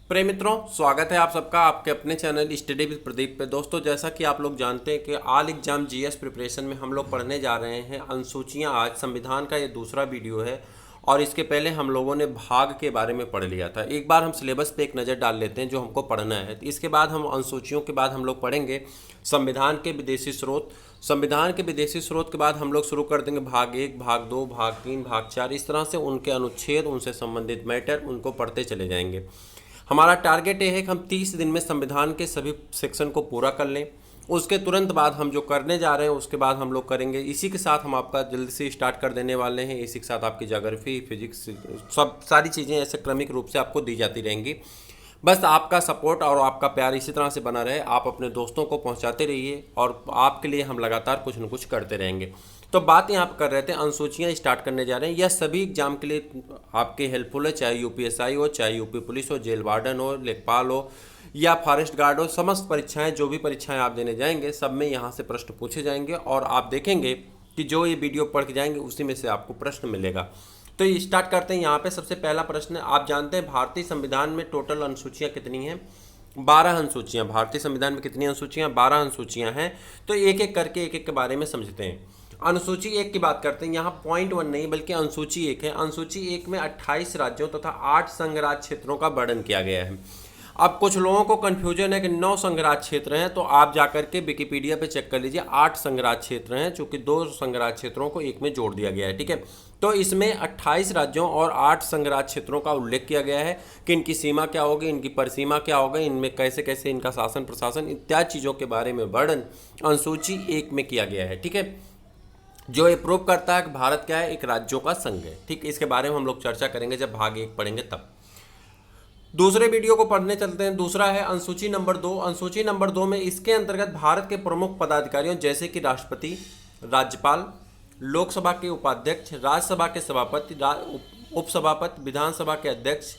प्रिय मित्रों, स्वागत है आप सबका आपके अपने चैनल स्टडी विद प्रदीप पे। दोस्तों, जैसा कि आप लोग जानते हैं कि ऑल एग्जाम जीएस प्रिपरेशन में हम लोग पढ़ने जा रहे हैं अनुसूचियां। आज संविधान का ये दूसरा वीडियो है और इसके पहले हम लोगों ने भाग के बारे में पढ़ लिया था। एक बार हम सिलेबस पे एक नज़र डाल लेते हैं जो हमको पढ़ना है। इसके बाद हम अनुसूचियों के बाद हम लोग पढ़ेंगे संविधान के विदेशी स्रोत। संविधान के विदेशी स्रोत के बाद हम लोग शुरू कर देंगे भाग 1, भाग 2, भाग 3, भाग 4। इस तरह से उनके अनुच्छेद, उनसे संबंधित मैटर, उनको पढ़ते चले जाएंगे। हमारा टारगेट ये है कि हम 30 दिन में संविधान के सभी सेक्शन को पूरा कर लें। उसके तुरंत बाद हम जो करने जा रहे हैं उसके बाद हम लोग करेंगे। इसी के साथ हम आपका जल्दी से स्टार्ट कर देने वाले हैं। इसी के साथ आपकी ज्योग्राफी, फिजिक्स, सब सारी चीज़ें ऐसे क्रमिक रूप से आपको दी जाती रहेंगी। बस आपका सपोर्ट और आपका प्यार इसी तरह से बना रहे। आप अपने दोस्तों को पहुंचाते रहिए और आपके लिए हम लगातार कुछ न कुछ करते रहेंगे। तो बात यहाँ पर कर रहे थे, अनुसूचियाँ स्टार्ट करने जा रहे हैं। यह सभी एग्जाम के लिए आपके हेल्पफुल है, चाहे यूपीएसआई हो, चाहे यूपी पुलिस हो, जेल वार्डन हो, लेखपाल हो या फॉरेस्ट गार्ड हो। समस्त परीक्षाएं, जो भी परीक्षाएं आप देने जाएंगे, सब में यहाँ से प्रश्न पूछे जाएंगे और आप देखेंगे कि जो ये वीडियो पढ़ के जाएंगे उसी में से आपको प्रश्न मिलेगा। तो ये स्टार्ट करते हैं। यहाँ पे सबसे पहला प्रश्न है, आप जानते हैं भारतीय संविधान में टोटल अनुसूचियाँ कितनी हैं? 12 अनुसूचियाँ। भारतीय संविधान में कितनी अनुसूचियाँ? 12 अनुसूचियाँ हैं। तो एक एक करके एक एक के बारे में समझते हैं। अनुसूची 1 की बात करते हैं। यहाँ पॉइंट 1 नहीं बल्कि अनुसूची 1 है। अनुसूची 1 में 28 राज्यों तथा 8 संघ राज्य क्षेत्रों का वर्णन किया गया है। अब कुछ लोगों को कन्फ्यूजन है कि 9 संघ राज्य क्षेत्र हैं, तो आप जाकर के विकिपीडिया पे चेक कर लीजिए। 8 संघ राज्य क्षेत्र हैं, चूँकि 2 संघ राज्य क्षेत्रों को एक में जोड़ दिया गया है। ठीक है, तो इसमें 28 राज्यों और 8 संघ राज्य क्षेत्रों का उल्लेख किया गया है कि इनकी सीमा क्या होगी, इनकी परिसीमा क्या होगी, इनमें कैसे कैसे इनका शासन प्रशासन इत्यादि चीज़ों के बारे में वर्णन अनुसूची 1 में किया गया है। ठीक है, जो ये प्रूव करता है कि भारत क्या है, एक राज्यों का संघ है। ठीक, इसके बारे में हम लोग चर्चा करेंगे जब भाग 1 पढ़ेंगे तब। दूसरे वीडियो को पढ़ने चलते हैं। दूसरा है अनुसूची नंबर 2। अनुसूची नंबर 2 में इसके अंतर्गत भारत के प्रमुख पदाधिकारियों जैसे कि राष्ट्रपति, राज्यपाल, लोकसभा के उपाध्यक्ष, राज्यसभा के सभापति, उपसभापति, विधानसभा के अध्यक्ष,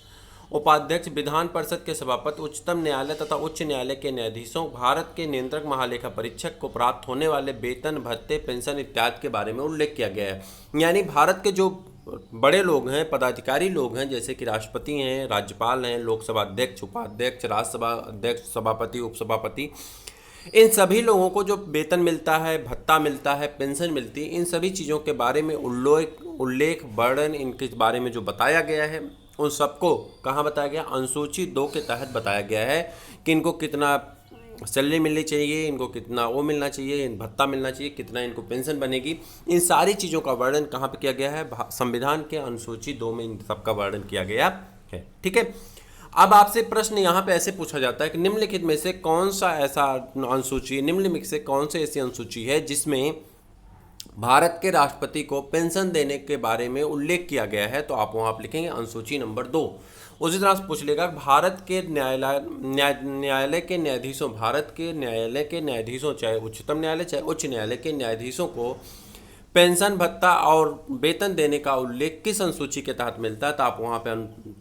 उपाध्यक्ष, विधान परिषद के सभापति, उच्चतम न्यायालय तथा उच्च न्यायालय के न्यायाधीशों, भारत के नियंत्रक महालेखा परीक्षक को प्राप्त होने वाले वेतन, भत्ते, पेंशन इत्यादि के बारे में उल्लेख किया गया है। यानी भारत के जो बड़े लोग हैं, पदाधिकारी लोग हैं, जैसे कि राष्ट्रपति हैं, राज्यपाल हैं, लोकसभा अध्यक्ष, उपाध्यक्ष, राज्यसभा अध्यक्ष, सभापति, उपसभापति, इन सभी लोगों को जो वेतन मिलता है, भत्ता मिलता है, पेंशन मिलती है, इन सभी चीज़ों के बारे में उल्लेख वर्णन इनके बारे में जो बताया गया है, उन सबको कहाँ बताया गया? अनुसूची 2 के तहत बताया गया है कि इनको कितना सैलरी मिलनी चाहिए, इनको कितना वो मिलना चाहिए, भत्ता मिलना चाहिए, कितना इनको पेंशन बनेगी। इन सारी चीज़ों का वर्णन कहाँ पे किया गया है? संविधान के अनुसूची 2 में इन सबका वर्णन किया गया है। ठीक है, अब आपसे प्रश्न यहाँ पे ऐसे पूछा जाता है कि निम्नलिखित में से कौन सा ऐसा अनुसूची, निम्नलिखित से कौन से ऐसी अनुसूची है जिसमें भारत के राष्ट्रपति को पेंशन देने के बारे में उल्लेख किया गया है? तो आप वहाँ आप लिखेंगे अनुसूची नंबर 2। उसी तरह से पूछ लेगा भारत के न्यायालय के न्यायाधीशों, भारत के न्यायालय के न्यायाधीशों, चाहे उच्चतम न्यायालय चाहे उच्च न्यायालय के न्यायाधीशों को पेंशन, भत्ता और वेतन देने का उल्लेख किस अनुसूची के तहत मिलता है? तो आप वहाँ पे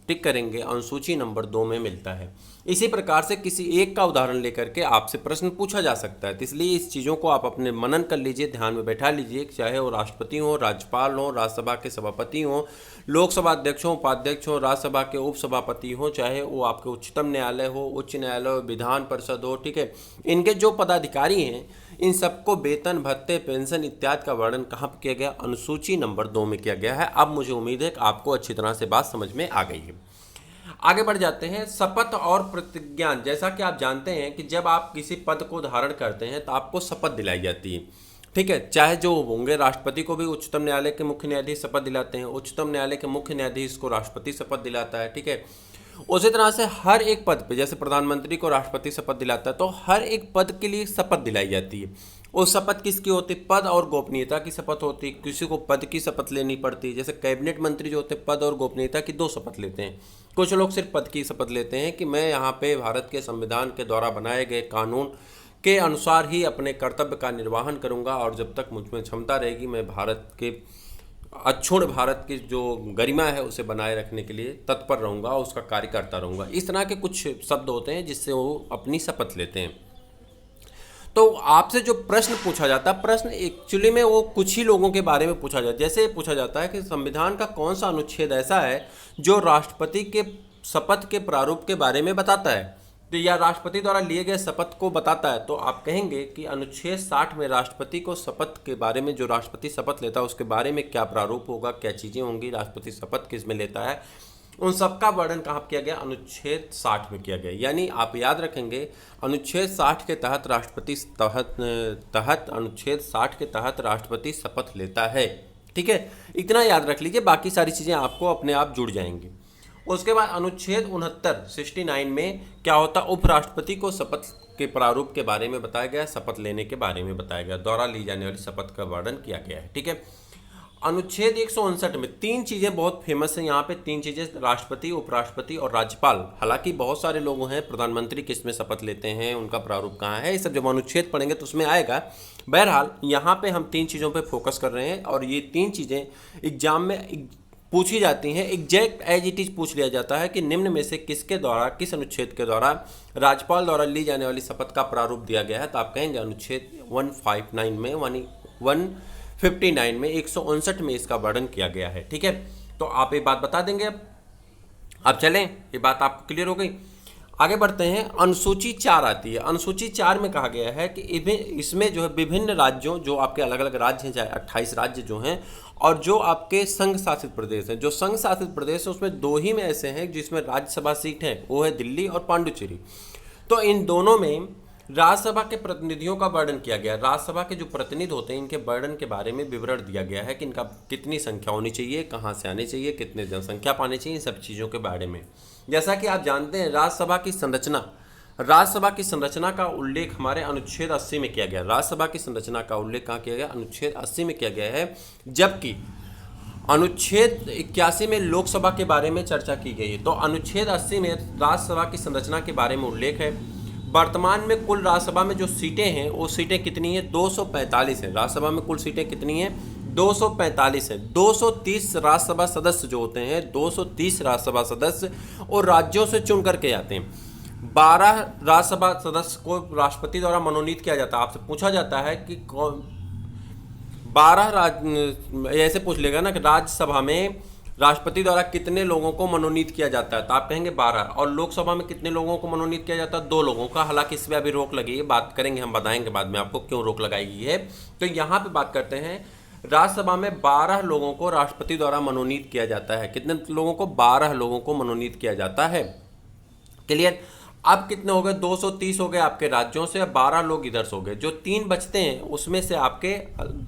टिक करेंगे अनुसूची नंबर 2 में मिलता है। इसी प्रकार से किसी एक का उदाहरण लेकर के आपसे प्रश्न पूछा जा सकता है। तो इसलिए इस चीज़ों को आप अपने मनन कर लीजिए, ध्यान में बैठा लीजिए। चाहे वो राष्ट्रपति हो, राज्यपाल हो, राज्यसभा के सभापति हो, लोकसभा अध्यक्ष हो, उपाध्यक्ष हो, राज्यसभा के उपसभापति हो, चाहे वो आपके उच्चतम न्यायालय हो, उच्च न्यायालय हो, विधान परिषद हो। ठीक है, इनके जो पदाधिकारी हैं इन सबको वेतन, भत्ते, पेंशन इत्यादि का वर्णन कहाँ पर किया गया? अनुसूची नंबर 2 में किया गया है। अब मुझे उम्मीद है कि आपको अच्छी तरह से बात समझ में आ गई है। आगे बढ़ जाते हैं। शपथ और प्रतिज्ञा। जैसा कि आप जानते हैं कि जब आप किसी पद को धारण करते हैं तो आपको शपथ दिलाई जाती है। ठीक है, चाहे जो होंगे, राष्ट्रपति को भी उच्चतम न्यायालय के मुख्य न्यायाधीश शपथ दिलाते हैं, उच्चतम न्यायालय के मुख्य न्यायाधीश को राष्ट्रपति शपथ दिलाता है। ठीक है, उसी तरह से हर एक पद पे, जैसे प्रधानमंत्री को राष्ट्रपति शपथ दिलाता है, तो हर एक पद के लिए शपथ दिलाई जाती है। वो शपथ किसकी होती है? पद और गोपनीयता की शपथ होती है। किसी को पद की शपथ लेनी पड़ती है, जैसे कैबिनेट मंत्री जो होते हैं पद और गोपनीयता की 2 शपथ लेते हैं। कुछ लोग सिर्फ पद की शपथ लेते हैं कि मैं यहाँ पे भारत के संविधान के द्वारा बनाए गए कानून के अनुसार ही अपने कर्तव्य का निर्वहन करूँगा और जब तक मुझ में क्षमता रहेगी मैं भारत के अक्षुण्ण भारत की जो गरिमा है उसे बनाए रखने के लिए तत्पर रहूँगा, उसका कार्य करता रहूँगा। इस तरह के कुछ शब्द होते हैं जिससे वो अपनी शपथ लेते हैं। तो आपसे जो प्रश्न पूछा जाता है, प्रश्न एक्चुअली में वो कुछ ही लोगों के बारे में पूछा जाता है। जैसे पूछा जाता है कि संविधान का कौन सा अनुच्छेद ऐसा है जो राष्ट्रपति के शपथ के प्रारूप के बारे में बताता है, तो या राष्ट्रपति द्वारा लिए गए शपथ को बताता है, तो आप कहेंगे कि अनुच्छेद 60 में राष्ट्रपति को शपथ के बारे में, जो राष्ट्रपति शपथ लेता है उसके बारे में क्या प्रारूप होगा, क्या चीज़ें होंगी, राष्ट्रपति शपथ किस में लेता है, उन सबका वर्णन कहाँ किया गया, अनुच्छेद 60 में किया गया। यानी आप याद रखेंगे अनुच्छेद 60 के तहत अनुच्छेद 60 के तहत राष्ट्रपति शपथ लेता है। ठीक है, इतना याद रख लीजिए, बाकी सारी चीज़ें आपको अपने आप जुड़ जाएंगी। उसके बाद अनुच्छेद 69 में क्या होता, उपराष्ट्रपति को शपथ के प्रारूप के बारे में बताया गया, शपथ लेने के बारे में बताया गया, द्वारा ली जाने वाली शपथ का वर्णन किया गया है। ठीक है, अनुच्छेद 159 में 3 चीज़ें बहुत फेमस हैं यहाँ पे, 3 चीज़ें, राष्ट्रपति, उपराष्ट्रपति और राज्यपाल। हालांकि बहुत सारे लोग हैं, प्रधानमंत्री किस में शपथ लेते हैं, उनका प्रारूप कहाँ है, ये सब जब अनुच्छेद पढ़ेंगे तो उसमें आएगा। बहरहाल यहाँ पे हम 3 चीज़ों पे फोकस कर रहे हैं और ये 3 चीज़ें एग्जाम में पूछी जाती हैं, एग्जैक्ट एज इट इज पूछ लिया जाता है कि निम्न में से किसके द्वारा, किस अनुच्छेद के द्वारा राज्यपाल द्वारा ली जाने वाली शपथ का प्रारूप दिया गया है, तो आप कहेंगे अनुच्छेद 159 में 159 में 159 में इसका वर्णन किया गया है। ठीक है, तो आप ये बात बता देंगे। अब चलें, ये बात आपको क्लियर हो गई। आगे बढ़ते हैं, अनुसूची 4 आती है। अनुसूची 4 में कहा गया है कि इसमें जो है विभिन्न राज्यों, जो आपके अलग अलग राज्य हैं, चाहे 28 राज्य जो हैं, और जो आपके संघ शासित प्रदेश हैं, जो संघ शासित प्रदेश हैं उसमें 2 ही में ऐसे हैं जिसमें राज्यसभा सीट है, वो है दिल्ली और पांडुचेरी। तो इन दोनों में राज्यसभा के प्रतिनिधियों का वर्णन किया गया। राज्यसभा के जो प्रतिनिधि होते हैं इनके वर्णन के बारे में विवरण दिया गया है कि इनका कितनी संख्या होनी चाहिए, कहाँ से आने चाहिए, कितने जनसंख्या पाने चाहिए, इन सब चीज़ों के बारे में। जैसा कि आप जानते हैं राज्यसभा की संरचना का उल्लेख हमारे अनुच्छेद 80 में किया गया। राज्यसभा की संरचना का उल्लेख कहाँ किया गया, अनुच्छेद 80 में किया गया है, जबकि अनुच्छेद 81 में लोकसभा के बारे में चर्चा की गई है। तो अनुच्छेद 80 में राज्यसभा की संरचना के बारे में उल्लेख है। वर्तमान में कुल राज्यसभा में जो सीटें हैं वो सीटें कितनी हैं, 245 हैं। राज्यसभा में कुल सीटें कितनी हैं, 245 है। 230 राज्यसभा सदस्य जो होते हैं, 230 राज्यसभा सदस्य और राज्यों से चुन करके आते हैं। 12 राज्यसभा सदस्य को राष्ट्रपति द्वारा मनोनीत किया जाता है। आपसे पूछा जाता है कि 12 ऐसे पूछ लेगा ना कि राज्यसभा में राष्ट्रपति द्वारा कितने लोगों को मनोनीत किया जाता है, तो आप कहेंगे 12। और लोकसभा में कितने लोगों को मनोनीत किया जाता है, 2 लोगों का। हालांकि इसमें अभी रोक लगी है, बात करेंगे, हम बताएंगे बाद में आपको क्यों रोक लगाई गई है। तो यहाँ पे बात करते हैं, राज्यसभा में 12 लोगों को राष्ट्रपति द्वारा मनोनीत किया जाता है। कितने लोगों को, 12 लोगों को मनोनीत किया जाता है। क्लियर। अब कितने हो गए, 230 हो गए आपके राज्यों से, 12 लोग इधर से हो गए। जो 3 बचते हैं उसमें से आपके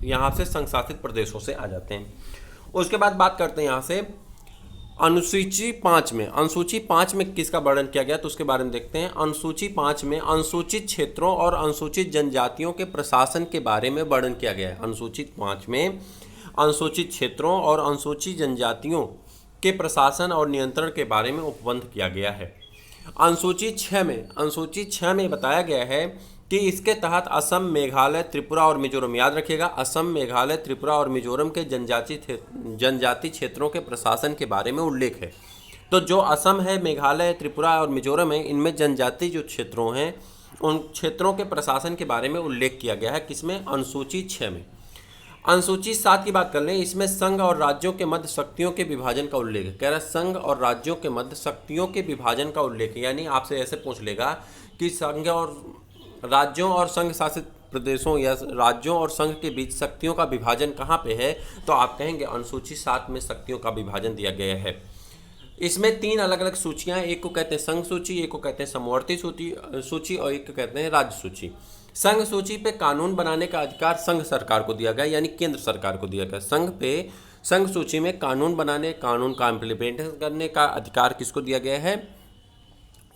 यहाँ से संघ शासित प्रदेशों से आ जाते हैं। उसके बाद बात करते हैं यहाँ से अनुसूची 5 में। अनुसूची 5 में किसका वर्णन किया गया, तो उसके बारे में देखते हैं। अनुसूची 5 में अनुसूचित क्षेत्रों और अनुसूचित जनजातियों के प्रशासन के बारे में वर्णन किया गया है। अनुसूचित 5 में अनुसूचित क्षेत्रों और अनुसूचित जनजातियों के प्रशासन और नियंत्रण के बारे में उपबंध किया गया है। अनुसूची 6 में बताया गया है कि इसके तहत असम, मेघालय, त्रिपुरा और मिजोरम, याद रखिएगा, असम, मेघालय, त्रिपुरा और मिजोरम के जनजाति क्षेत्रों के प्रशासन के बारे में उल्लेख है। तो जो असम है, मेघालय, त्रिपुरा और मिजोरम है, इनमें जनजाति जो क्षेत्रों हैं उन क्षेत्रों के प्रशासन के बारे में उल्लेख किया गया है। किसमें, अनुसूची 6 में। अनुसूची 7 की बात कर लें, इसमें संघ और राज्यों के मध्य शक्तियों के विभाजन का उल्लेख है। कह रहा है संघ और राज्यों के मध्य शक्तियों के विभाजन का उल्लेख है। यानी आपसे ऐसे पूछ लेगा कि संघ और राज्यों और संघ शासित प्रदेशों या राज्यों और संघ के बीच शक्तियों का विभाजन कहाँ पे है, तो आप कहेंगे अनुसूची 7 में शक्तियों का विभाजन दिया गया है। इसमें 3 अलग अलग सूचियाँ, एक को कहते हैं संघ सूची, एक को कहते हैं समवर्ती सूची और एक को कहते हैं राज्य सूची। संघ सूची पे कानून बनाने का अधिकार संघ सरकार को दिया गया, यानी केंद्र सरकार को दिया गया। संघ सूची में कानून बनाने, कानून का इम्प्लीमेंट करने का अधिकार किसको दिया गया है,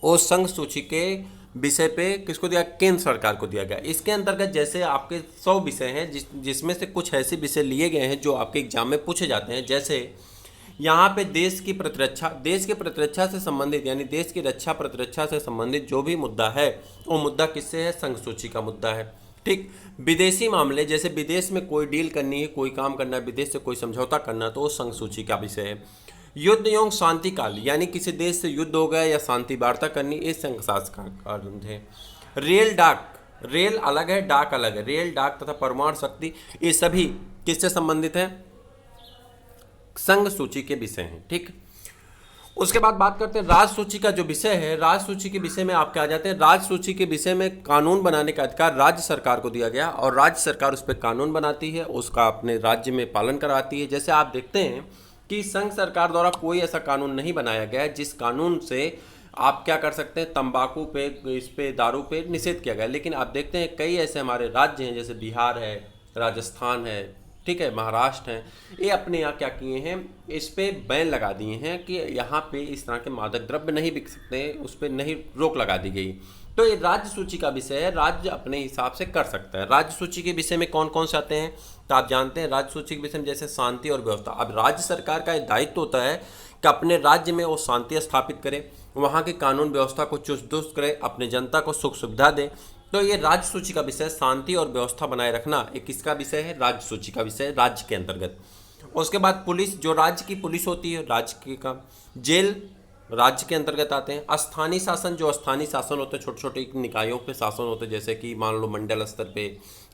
और संघ सूची के विषय पे किसको दिया, केंद्र सरकार को दिया गया। इसके अंतर्गत जैसे आपके 100 विषय हैं जिसमें से कुछ ऐसे विषय लिए गए हैं जो आपके एग्जाम में पूछे जाते हैं। जैसे यहाँ पे देश की प्रतिरक्षा से संबंधित, यानी देश की रक्षा प्रतिरक्षा से संबंधित जो भी मुद्दा है वो मुद्दा किससे है, संघ सूची का मुद्दा है। ठीक। विदेशी मामले, जैसे विदेश में कोई डील करनी है, कोई काम करना है, विदेश से कोई समझौता करना है, तो वो संघ सूची का विषय है। युद्ध एवं शांति काल, यानी किसी देश से युद्ध हो गया या शांति वार्ता करनी, ये संघ शासन का कानून है। रेल डाक, रेल अलग है, डाक अलग है। रेल डाक तथा परमाणु शक्ति, ये सभी किससे संबंधित है, संघ सूची के विषय हैं। ठीक। उसके बाद बात करते हैं राज्य सूची का जो विषय है। राज्य सूची के विषय में आपके आ जाते हैं। राज्य सूची के विषय में कानून बनाने का अधिकार राज्य सरकार को दिया गया और राज्य सरकार उस पर कानून बनाती है, उसका अपने राज्य में पालन कराती है। जैसे आप देखते हैं कि संघ सरकार द्वारा कोई ऐसा कानून नहीं बनाया गया है जिस कानून से आप क्या कर सकते हैं, तंबाकू पे, इस पे, दारू पे निषेध किया गया। लेकिन आप देखते हैं कई ऐसे हमारे राज्य हैं, जैसे बिहार है, राजस्थान है, ठीक है, महाराष्ट्र हैं, ये अपने यहाँ क्या किए हैं, इस पे बैन लगा दिए हैं कि यहाँ पे इस तरह के मादक द्रव्य नहीं बिक सकते, उस पर नहीं, रोक लगा दी गई। तो ये राज्य सूची का विषय है, राज्य अपने हिसाब से कर सकता है। राज्य सूची के विषय में कौन कौन से आते हैं, तो आप जानते हैं राज्य सूची के विषय में जैसे शांति और व्यवस्था। अब राज्य सरकार का दायित्व होता है कि अपने राज्य में वो शांति स्थापित करे, वहाँ की कानून व्यवस्था को चुस्त दुरुस्त करे, अपने जनता को सुख सुविधा दे। तो ये राज्य सूची का विषय, शांति और व्यवस्था बनाए रखना, एक किसका विषय है, राज्य सूची का विषय, राज्य के अंतर्गत। उसके बाद पुलिस, जो राज्य की पुलिस होती है, राज्य की का। जेल राज्य के अंतर्गत आते हैं। स्थानीय शासन, जो स्थानीय शासन होते हैं, छोटे छोटे निकायों पे शासन होते हैं, जैसे कि मान लो मंडल स्तर पे,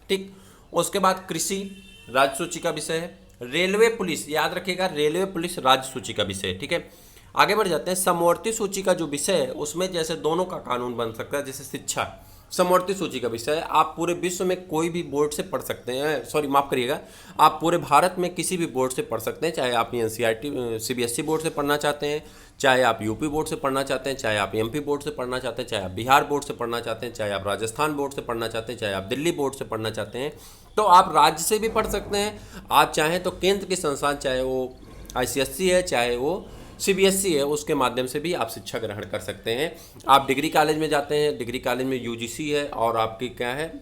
ठीक। उसके बाद कृषि राज्य सूची का विषय है। रेलवे पुलिस, याद रखिएगा, रेलवे पुलिस राज्य सूची का विषय है, ठीक है। आगे बढ़ जाते हैं। समवर्ती सूची का जो विषय है उसमें जैसे दोनों का कानून बन सकता है, जैसे शिक्षा समवर्ती सूची का विषय है। आप पूरे विश्व में कोई भी बोर्ड से पढ़ सकते हैं, सॉरी माफ़ करिएगा, आप पूरे भारत में किसी भी बोर्ड से पढ़ सकते हैं, चाहे आप एनसीईआरटी सीबीएसई बोर्ड से पढ़ना चाहते हैं, चाहे आप यूपी बोर्ड से पढ़ना चाहते हैं, चाहे आप एमपी बोर्ड से पढ़ना चाहते हैं, चाहे आप बिहार बोर्ड से पढ़ना चाहते हैं, चाहे आप राजस्थान बोर्ड से पढ़ना चाहते हैं, चाहे आप दिल्ली बोर्ड से पढ़ना चाहते हैं, तो आप राज्य से भी पढ़ सकते हैं। आप चाहें तो केंद्र के संस्थान, चाहे वो आईसीएसई है, चाहे वो सीबीएसई है, उसके माध्यम से भी आप शिक्षा ग्रहण कर सकते हैं। आप डिग्री कॉलेज में जाते हैं, डिग्री कॉलेज में यूजीसी है और आपकी क्या है,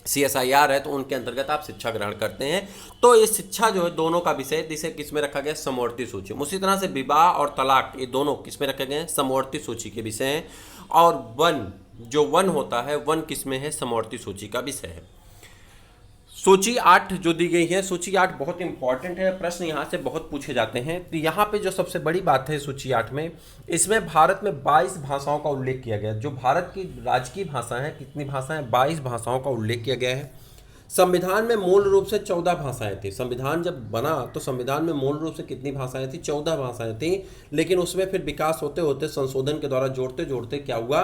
सीएसआईआर है, तो उनके अंतर्गत आप शिक्षा ग्रहण करते हैं। तो ये शिक्षा जो है दोनों का विषय, जिसे किस में रखा गया, समवर्ती सूची। उसी तरह से विवाह और तलाक, ये दोनों किस में रखे गए हैं, समवर्ती सूची के विषय हैं। और वन, जो वन होता है, वन किस में है, समवर्ती सूची का विषय है। सूची 8 जो दी गई है, सूची 8 बहुत इंपॉर्टेंट है, प्रश्न यहाँ से बहुत पूछे जाते हैं। तो यहाँ पे जो सबसे बड़ी बात है सूची 8 में, इसमें भारत में 22 भाषाओं का उल्लेख किया गया है। जो भारत की राजकीय भाषा है, कितनी भाषाएं, 22 भाषाओं का उल्लेख किया गया है। संविधान में मूल रूप से 14 भाषाएं थी। संविधान जब बना तो संविधान में मूल रूप से कितनी भाषाएं थी, 14 भाषाएं थी। लेकिन उसमें फिर विकास होते होते, संशोधन के द्वारा जोड़ते जोड़ते क्या हुआ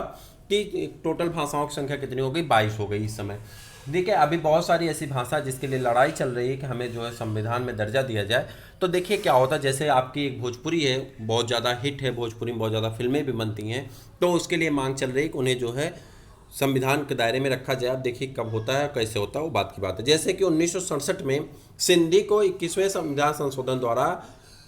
कि टोटल भाषाओं की संख्या कितनी हो गई, 22 हो गई इस समय। देखिए अभी बहुत सारी ऐसी भाषा जिसके लिए लड़ाई चल रही है कि हमें जो है संविधान में दर्जा दिया जाए। तो देखिए क्या होता है, जैसे आपकी एक भोजपुरी है, बहुत ज़्यादा हिट है, भोजपुरी में बहुत ज़्यादा फिल्में भी बनती हैं, तो उसके लिए मांग चल रही है कि उन्हें जो है संविधान के दायरे में रखा जाए। अब देखिए कब होता है, कैसे होता है, वो बात की बात है। जैसे कि 1967 में सिंधी को 21वें संविधान संशोधन द्वारा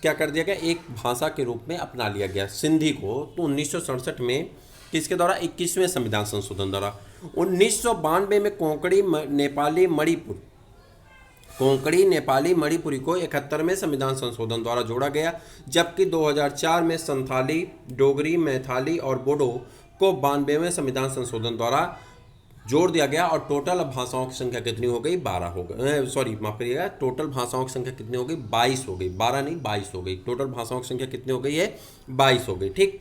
क्या कर दिया गया, एक भाषा के रूप में अपना लिया गया सिंधी को। तो 1967 में किसके द्वारा, 21वें संविधान संशोधन द्वारा। 1992 में कोंकणी नेपाली मणिपुर, कोंकणी नेपाली मणिपुरी को 71वें संविधान संशोधन द्वारा जोड़ा गया। जबकि 2004 में संथाली, डोगरी, मैथाली और बोडो को 92वें संविधान संशोधन द्वारा जोड़ दिया गया। और टोटल अब भाषाओं की संख्या कितनी हो गई, 12 हो गई, सॉरी माफ करिएगा, टोटल भाषाओं की संख्या कितनी हो गई, 22 हो गई, 12 नहीं 22 हो गई। टोटल भाषाओं की संख्या कितनी हो गई है, 22 हो गई, ठीक।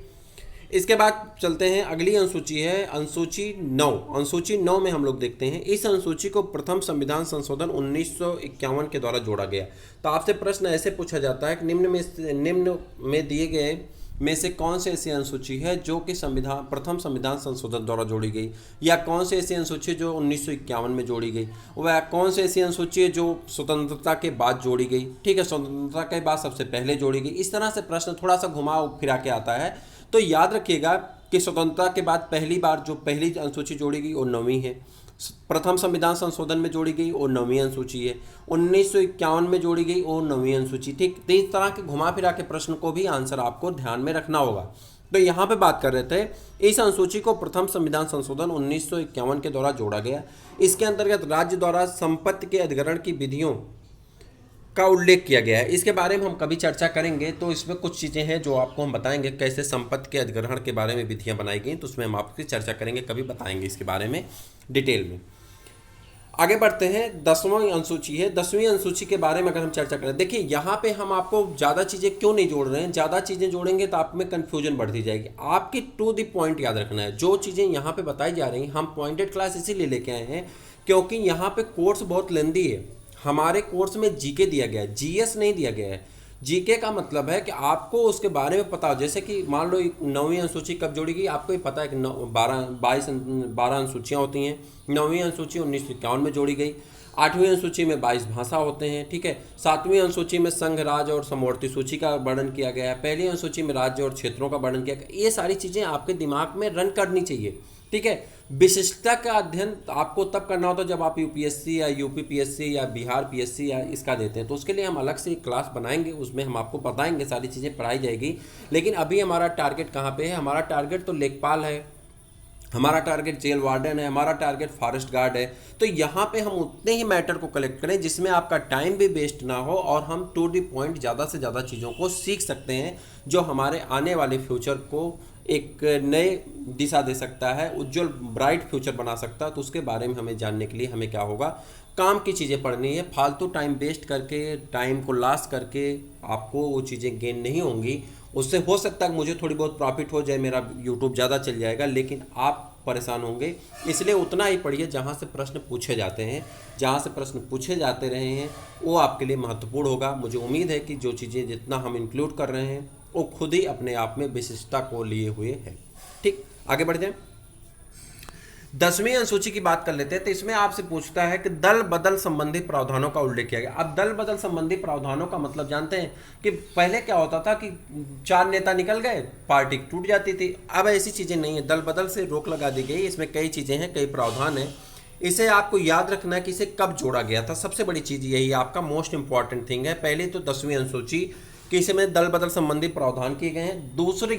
इसके बाद चलते हैं, अगली अनुसूची है अनुसूची 9। अनुसूची 9 में हम लोग देखते हैं, इस अनुसूची को प्रथम संविधान संशोधन 1951 के द्वारा जोड़ा गया। तो आपसे प्रश्न ऐसे पूछा जाता है कि निम्न में दिए गए में से कौन से ऐसी अनुसूची है जो कि प्रथम संविधान संशोधन द्वारा जोड़ी गई, या कौन से ऐसी अनुसूची जो 1951 में जोड़ी गई, वह कौन से ऐसी अनुसूची है जो स्वतंत्रता के बाद जोड़ी गई, ठीक है, स्वतंत्रता के बाद सबसे पहले जोड़ी गई। इस तरह से प्रश्न थोड़ा सा घुमा फिरा के आता है। तो याद रखिएगा कि स्वतंत्रता के बाद पहली बार जो पहली अनुसूची जोड़ी गई वो 9वीं है, प्रथम संविधान संशोधन में जोड़ी गई वो 9वीं अनुसूची है, 1951 में जोड़ी गई वो 9वीं अनुसूची, ठीक। तो इस तरह के घुमा फिरा के प्रश्न को भी आंसर आपको ध्यान में रखना होगा। तो यहाँ पे बात कर रहे थे, इस अनुसूची को प्रथम संविधान संशोधन 1951 के द्वारा जोड़ा गया। इसके अंतर्गत राज्य द्वारा संपत्ति के अधिग्रहण की विधियों का उल्लेख किया गया है। इसके बारे में हम कभी चर्चा करेंगे, तो इसमें कुछ चीज़ें हैं जो आपको हम बताएंगे, कैसे संपत्ति के अधिग्रहण के बारे में विधियां बनाई गई, तो उसमें हम आपकी चर्चा करेंगे, कभी बताएंगे इसके बारे में डिटेल में। आगे बढ़ते हैं, 10वीं अनुसूची है। 10वीं अनुसूची के बारे में अगर हम चर्चा करें, देखिए यहाँ पे हम आपको ज़्यादा चीज़ें क्यों नहीं जोड़ रहे हैं, ज़्यादा चीज़ें जोड़ेंगे तो आप में कन्फ्यूजन बढ़ती जाएगी। आपकी टू द पॉइंट याद रखना है, जो चीज़ें यहाँ पे बताई जा रही हैं, हम पॉइंटेड क्लास इसीलिए लेके आए हैं क्योंकि यहाँ पे कोर्स बहुत लेंदी है। हमारे कोर्स में जीके दिया गया है, जीएस नहीं दिया गया है। जीके का मतलब है कि आपको उसके बारे में पता हो। जैसे कि मान लो 9वीं अनुसूची कब जोड़ी गई, आपको ही पता है कि 12 अनुसूचियाँ होती हैं। 9वीं अनुसूची 1951 में जोड़ी गई। 8वीं अनुसूची में 22 भाषा होते हैं, ठीक है। 7वीं अनुसूची में संघ, राज्य और समवर्ती सूची का वर्णन किया गया है। पहली अनुसूची में राज्य और क्षेत्रों का वर्णन किया गया। ये सारी चीज़ें आपके दिमाग में रन करनी चाहिए, ठीक है। विशिष्टता का अध्ययन आपको तब करना होता है जब आप यूपीएससी या यूपीपीएससी या बिहार पीएससी या इसका देते हैं, तो उसके लिए हम अलग से एक क्लास बनाएंगे, उसमें हम आपको बताएंगे, सारी चीज़ें पढ़ाई जाएगी। लेकिन अभी हमारा टारगेट कहाँ पे है? हमारा टारगेट तो लेखपाल है, हमारा टारगेट जेल वार्डन है, हमारा टारगेट फॉरेस्ट गार्ड है। तो यहाँ पे हम उतने ही मैटर को कलेक्ट करें जिसमें आपका टाइम भी वेस्ट ना हो और हम टू द पॉइंट ज़्यादा से ज़्यादा चीज़ों को सीख सकते हैं, जो हमारे आने वाले फ्यूचर को एक नए दिशा दे सकता है, उज्जवल ब्राइट फ्यूचर बना सकता है। तो उसके बारे में हमें जानने के लिए हमें क्या होगा, काम की चीज़ें पढ़नी है। फालतू टाइम वेस्ट करके, टाइम को लॉस करके आपको वो चीज़ें गेन नहीं होंगी। उससे हो सकता है मुझे थोड़ी बहुत प्रॉफिट हो जाए, मेरा यूट्यूब ज़्यादा चल जाएगा, लेकिन आप परेशान होंगे। इसलिए उतना ही पढ़िए जहाँ से प्रश्न पूछे जाते हैं, जहाँ से प्रश्न पूछे जाते रहे हैं वो आपके लिए महत्वपूर्ण होगा। मुझे उम्मीद है कि जो चीज़ें जितना हम इंक्लूड कर रहे हैं वो खुद ही अपने आप में विशिष्टता को लिए हुए है। ठीक, आगे बढ़ जाए। 10वीं अनुसूची की बात कर लेते हैं। तो इसमें आपसे पूछता है कि दल बदल संबंधी प्रावधानों का उल्लेख किया गया। अब दल बदल संबंधी प्रावधानों का मतलब जानते हैं कि पहले क्या होता था कि 4 नेता निकल गए, पार्टी टूट जाती थी। अब ऐसी चीज़ें नहीं है, दल बदल से रोक लगा दी गई। इसमें कई चीज़ें हैं, कई प्रावधान हैं। इसे आपको याद रखना है कि इसे कब जोड़ा गया था। सबसे बड़ी चीज़ यही आपका मोस्ट इंपॉर्टेंट थिंग है। पहली तो 10वीं अनुसूची कि इसमें दल बदल संबंधी प्रावधान किए गए हैं। दूसरी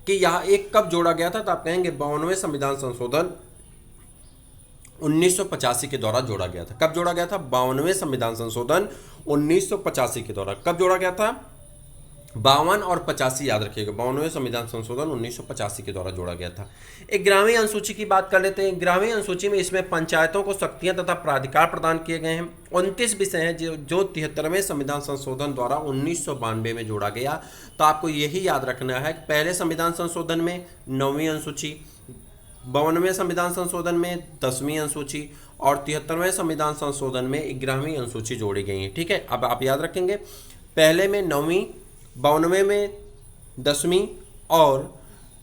कि यहाँ एक कब जोड़ा गया था, तो आप कहेंगे 52वें संविधान संशोधन 1985 के द्वारा जोड़ा गया था। कब जोड़ा गया था? 52वें संविधान संशोधन 1985 के द्वारा। कब जोड़ा गया था? 52 और 85 याद रखिएगा। 52वें संविधान संशोधन 1985 के द्वारा जोड़ा गया था। एक ग्रामीण अनुसूची की बात कर लेते हैं। ग्रामीण अनुसूची में इसमें पंचायतों को शक्तियां तथा प्राधिकार प्रदान किए गए हैं। 29 विषय हैं जो 73वें संविधान संशोधन द्वारा 1992 में जोड़ा गया। तो आपको यही याद रखना है कि पहले संविधान संशोधन में 9वीं अनुसूची, 52वें संविधान संशोधन में 10वीं अनुसूची और 73वें संविधान संशोधन में 11वीं अनुसूची जोड़ी गई है। ठीक है, अब आप याद रखेंगे पहले में 9वीं, 92वें में 10वीं और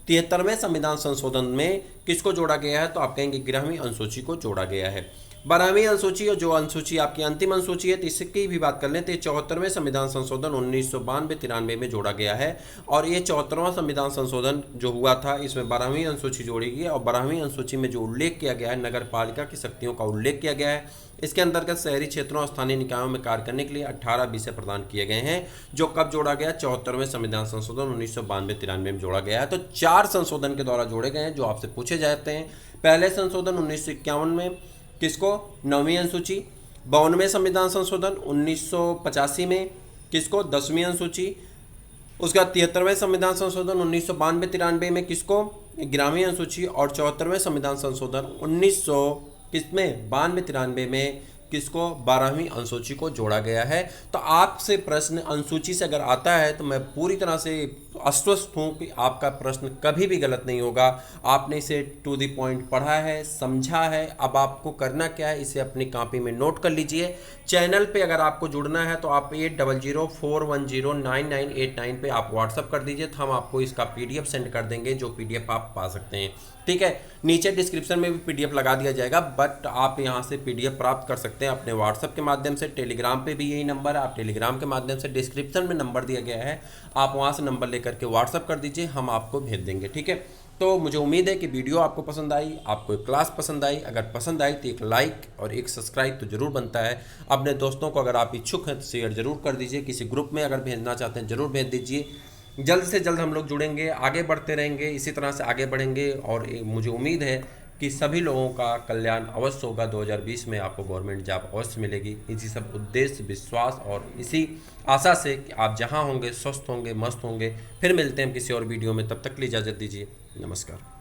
73वें संविधान संशोधन में किसको जोड़ा गया है? तो आप कहेंगे 11वीं अनुसूची को जोड़ा गया है। 12वीं अनुसूची, और जो अनुसूची आपकी अंतिम अनुसूची है, तो इसकी भी बात कर लें तो 74वें संविधान संशोधन 1992-93 में जोड़ा गया है। और ये 74वां संविधान संशोधन जो हुआ था, इसमें 12वीं अनुसूची जोड़ी गई और 12वीं अनुसूची में जो उल्लेख किया गया है, नगर पालिका की शक्तियों का उल्लेख किया गया है। इसके अंतर्गत शहरी क्षेत्रों और स्थानीय निकायों में कार्य करने के लिए 18 विषय प्रदान किए गए हैं, जो कब जोड़ा गया? 74वें संविधान संशोधन 1992-93 में जोड़ा गया है। तो 4 संशोधन के द्वारा जोड़े गए हैं जो आपसे पूछे जाते हैं। पहले संशोधन 1951 में किसको? 9वीं अनुसूची। 52वें संविधान संशोधन 1985 में किसको? 10वीं अनुसूची। उसका 73वें संविधान संशोधन 1992-93 में किसको? 11वीं अनुसूची। और 74वें संविधान संशोधन 1992-93 में किसको? 12वीं अनुसूची को जोड़ा गया है। तो आपसे प्रश्न अनुसूची से अगर आता है तो मैं पूरी तरह से आश्वस्त हूँ कि आपका प्रश्न कभी भी गलत नहीं होगा। आपने इसे टू द पॉइंट पढ़ा है, समझा है। अब आपको करना क्या है, इसे अपनी कॉपी में नोट कर लीजिए। चैनल पे अगर आपको जुड़ना है तो आप 8004109989 पे आप व्हाट्सअप कर दीजिए, तो हम आपको इसका PDF सेंड कर देंगे, जो PDF आप पा सकते हैं। ठीक है, नीचे डिस्क्रिप्शन में भी PDF लगा दिया जाएगा, बट आप यहाँ से PDF प्राप्त कर सकते हैं अपने व्हाट्सअप के माध्यम से। टेलीग्राम पे भी यही नंबर है, आप टेलीग्राम के माध्यम से, डिस्क्रिप्शन में नंबर दिया गया है, आप वहाँ से नंबर लेकर के व्हाट्सअप कर दीजिए, हम आपको भेज देंगे। ठीक है, तो मुझे उम्मीद है कि वीडियो आपको पसंद आई, आपको क्लास पसंद आई। अगर पसंद आई तो एक लाइक और एक सब्सक्राइब तो जरूर बनता है। अपने दोस्तों को अगर आप इच्छुक हैं तो शेयर जरूर कर दीजिए। किसी ग्रुप में अगर भेजना चाहते हैं जरूर भेज दीजिए। जल्द से जल्द हम लोग जुड़ेंगे, आगे बढ़ते रहेंगे, इसी तरह से आगे बढ़ेंगे। और मुझे उम्मीद है कि सभी लोगों का कल्याण अवश्य होगा। 2020 में आपको गवर्नमेंट जॉब अवश्य मिलेगी। इसी सब उद्देश्य, विश्वास और इसी आशा से कि आप जहां होंगे स्वस्थ होंगे, मस्त होंगे। फिर मिलते हैं किसी और वीडियो में, तब तक के लिए इजाज़त दीजिए। नमस्कार।